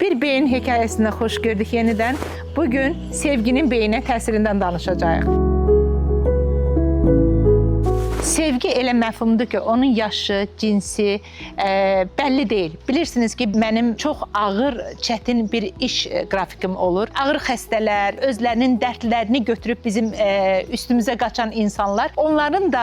Bir beyin hekayesine hoş gördük yeniden. Bugün sevginin beyine təsirindən danışacağıq. Sevgi elə məfhumdur ki, onun yaşı, cinsi bəlli deyil. Bilirsiniz ki, mənim çox ağır, çətin bir iş qrafikim olur. Ağır xəstələr, özlərinin dərdlərini götürüb bizim üstümüzə qaçan insanlar, onların da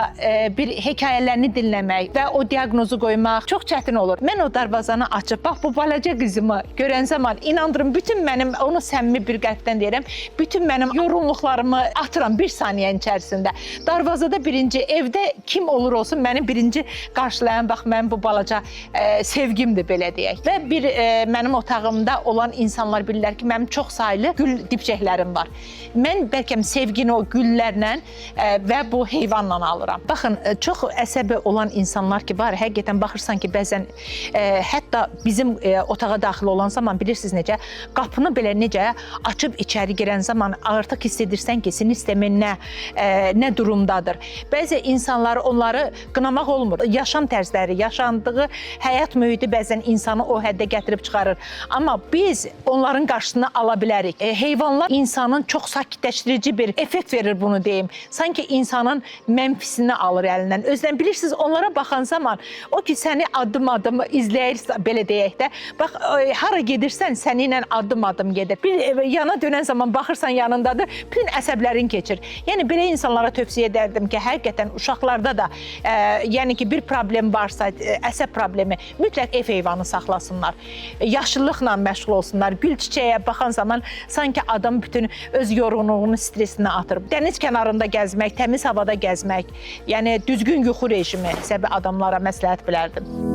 bir hekayələrini dinləmək və o diaqnozu qoymaq çox çətin olur. Mən o darvazanı açıb, bax bu balaca qızımı görən zaman inandırım, bütün mənim, onu səmimi bir qəlbdən deyirəm, bütün mənim yorğunluqlarımı atıram bir saniyənin içərisində. Darvazada birinci, evdə kim olur olsun məni birinci qarşılayan bax mənim bu balaca sevgimdir belə deyək. Və bir mənim otağımda olan insanlar bilirlər ki, mənim çox saylı gül dibçəklərim var. Mən bəlkə sevgini o güllərlə və bu heyvanla alıram. Baxın, çox əsəbi olan insanlar ki var, həqiqətən baxırsan ki, bəzən hətta bizim otağa daxil olan zaman bilirsiniz necə, qapını belə necə açıb içəri girən zaman artıq hiss edirsən ki, sinir sistemin nə durumdadır. Bəzi insanlar onları qınamaq olmur. Yaşam tərzləri, yaşandığı həyat mühiti bəzən insanı o həddə gətirib çıxarır. Amma biz onların qarşısını ala bilərik. Heyvanlar insanın çox sakitləşdirici bir effekt verir bunu deyim. Sanki insanın mənfisini alır əlindən. Özdən bilirsiniz, onlara baxan zaman o ki səni addım-addım izləyir, belə deyək də. Bax, hara gedirsən səninlə addım-addım gedir. Bir yana dönən zaman baxırsan yanındadır, bütün əsəblərin keçir. Yəni belə insanlara tövsiyə edərdim ki, həqiqətən uşaqlarda da yəni ki bir problem varsa, əsəb problemi, mütləq ev heyvanı saxlasınlar. Yaşıllıqla məşğul olsunlar. Gül çiçəyə baxan zaman sanki adam bütün öz yorğunluğunu, stresini atır. Dəniz kənarında gəzmək, təmiz havada gəzmək, yəni düzgün yuxu rejimi səbəb adamlara məsləhət bilərdim.